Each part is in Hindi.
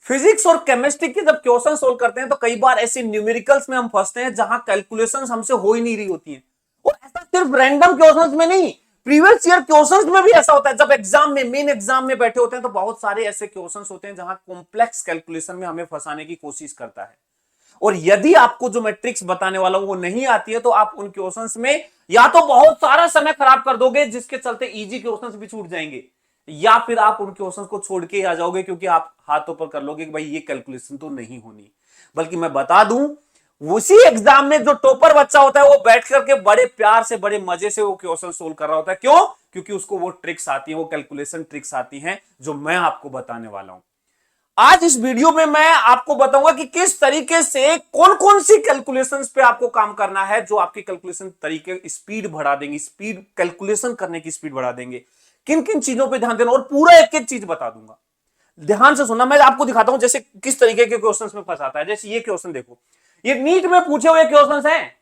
फिजिक्स और केमिस्ट्री के जब क्वेश्चन सोल्व करते हैं तो कई बार ऐसे न्यूमेरिकल्स में हम फंसते हैं जहां कैलकुलेशंस हमसे हो ही नहीं रही होती हैं। और ऐसा सिर्फ रैंडम क्वेश्चंस में नहीं, प्रीवियस ईयर क्वेश्चंस में भी ऐसा होता है। जब एग्जाम में, मेन एग्जाम में बैठे होते हैं तो बहुत सारे ऐसे क्वेश्चंस होते हैं जहां कॉम्प्लेक्स कैलकुलेशन में हमें फंसाने की कोशिश करता है। और यदि आपको जो मैं ट्रिक्स बताने वाला हूं वो नहीं आती है तो आप उन क्वेश्चंस में या तो बहुत सारा समय खराब कर दोगे जिसके चलते इजी क्वेश्चंस भी छूट जाएंगे, या फिर आप उन क्वेश्चंस को छोड़ के आ जाओगे क्योंकि आप हाथ ऊपर कर लोगे कि भाई ये कैलकुलेशन तो नहीं होनी। बल्कि मैं बता दूं, उसी एग्जाम में जो टॉपर बच्चा होता है वो बैठ करके बड़े प्यार से, बड़े मजे से वो क्वेश्चन सोल्व कर रहा होता है। क्यों? क्योंकि उसको वो ट्रिक्स आती है, वो कैलकुलेशन ट्रिक्स आती हैं जो मैं आपको बताने वाला हूं। आज इस वीडियो में मैं आपको बताऊंगा कि किस तरीके से कौन कौन सी कैलकुलेशंस पे आपको काम करना है जो आपकी कैलकुलेशन तरीके स्पीड बढ़ा देंगे, स्पीड कैलकुलेशन करने की स्पीड बढ़ा देंगे। किन किन चीजों पे ध्यान देना, और पूरा एक एक चीज बता दूंगा। ध्यान से सुनना, मैं आपको दिखाता हूं जैसे किस तरीके के क्वेश्चंस में फंसाता है। जैसे ये क्वेश्चन देखो, ये नीट में पूछे हुए क्वेश्चंस हैं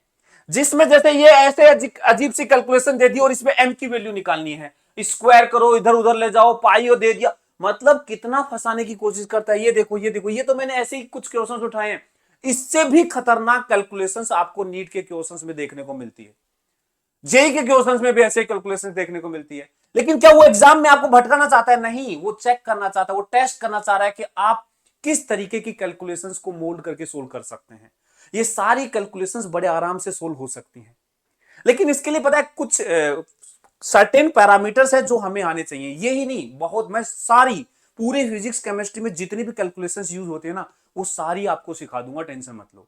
जिसमें जैसे ये ऐसे अजीब सी कैलकुलेशन दे दी और इसमें एम की वैल्यू निकालनी है, स्क्वायर करो, इधर उधर ले जाओ, पाई दे दिया। मतलब कितना फंसाने की कोशिश करता है। ये देखो, ये देखो, ये तो मैंने ऐसे ही कुछ क्वेश्चंस उठाए हैं। इससे भी खतरनाक कैलकुलेशंस आपको नीट के क्वेश्चंस में देखने को मिलती है, जेई के क्वेश्चंस में भी ऐसे कैलकुलेशंस देखने को मिलती है। लेकिन क्या वो एग्जाम में आपको भटकाना चाहता है? नहीं, वो चेक करना चाहता है, वो टेस्ट करना चाह रहा है कि आप किस तरीके की कैलकुलेशंस को मोल्ड करके सोल्व कर सकते हैं। ये सारी कैलकुलेशंस बड़े आराम से सोल्व हो सकती हैं, लेकिन इसके लिए पता है कुछ सर्टेन पैरामीटर्स है जो हमें आने चाहिए। ये ही नहीं, बहुत, मैं सारी पूरे फिजिक्स केमिस्ट्री में जितनी भी कैलकुलेशंस यूज होती है ना वो सारी आपको सिखा दूंगा, टेंशन मत लो।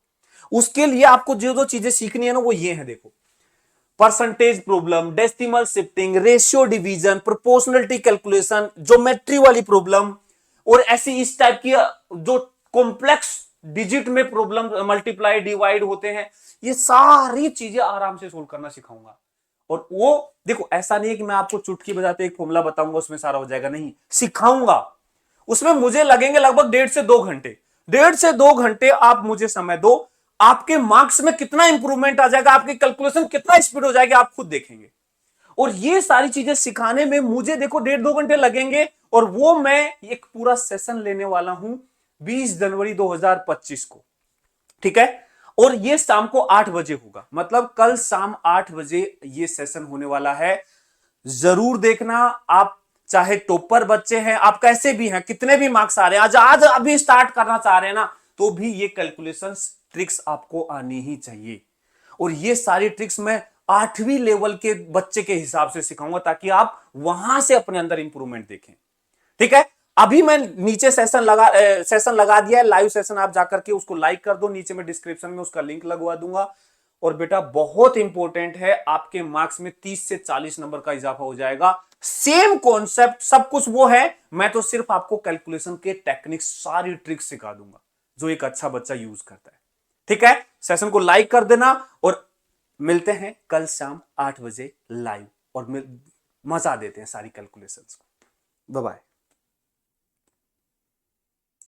उसके लिए आपको जो जो चीजें सीखनी है ना वो ये है, देखो, percentage problem, decimal shifting, ratio division, proportionality calculation, geometry वाली प्रॉब्लम, और ऐसी इस टाइप की जो कॉम्प्लेक्स डिजिट में प्रॉब्लम, मल्टीप्लाई डिवाइड होते हैं, ये सारी चीजें आराम से सोल्व करना सिखाऊंगा। और वो देखो, ऐसा नहीं है कि मैं आपको चुटकी बजाते एक फॉर्मूला बताऊंगा उसमें सारा हो जाएगा, नहीं, सिखाऊंगा। उसमें मुझे लगेंगे लगभग 1.5 से 2 घंटे। 1.5 से 2 घंटे आप मुझे समय दो, आपके मार्क्स में कितना इंप्रूवमेंट आ जाएगा, आपकी कैलकुलेशन कितना स्पीड हो जाएगी, आप खुद देखेंगे। और ये सारी चीजें सिखाने में मुझे देखो 1.5 2 घंटे लगेंगे, और वो मैं एक पूरा सेशन लेने वाला हूं 20 जनवरी 2025 को, ठीक है। और ये शाम को 8 बजे होगा, मतलब कल शाम 8 बजे ये सेशन होने वाला है। जरूर देखना। आप चाहे टॉपर बच्चे हैं, आप कैसे भी हैं, कितने भी मार्क्स आ रहे हैं, आज अभी स्टार्ट करना चाह रहे हैं ना, तो भी ये कैलकुलेशन ट्रिक्स आपको आनी ही चाहिए। और ये सारी ट्रिक्स मैं 8वीं लेवल के बच्चे के हिसाब से सिखाऊंगा ताकि आप वहां से अपने अंदर इंप्रूवमेंट देखें, ठीक है। अभी मैं नीचे सेशन लगा दिया है, लाइव सेशन, आप जाकर के उसको लाइक कर दो, नीचे में डिस्क्रिप्शन में उसका लिंक लगवा दूंगा। और बेटा बहुत इंपॉर्टेंट है, आपके मार्क्स में 30 से 40 नंबर का इजाफा हो जाएगा। सेम कॉन्सेप्ट, सब कुछ वो है, मैं तो सिर्फ आपको कैलकुलेशन के टेक्निक्स, सारी ट्रिक्स सिखा दूंगा जो एक अच्छा बच्चा यूज करता है, ठीक है। सेशन को लाइक कर देना, और मिलते हैं कल शाम 8 बजे लाइव, और मजा देते हैं सारी कैलकुलेशंस को। Bye bye.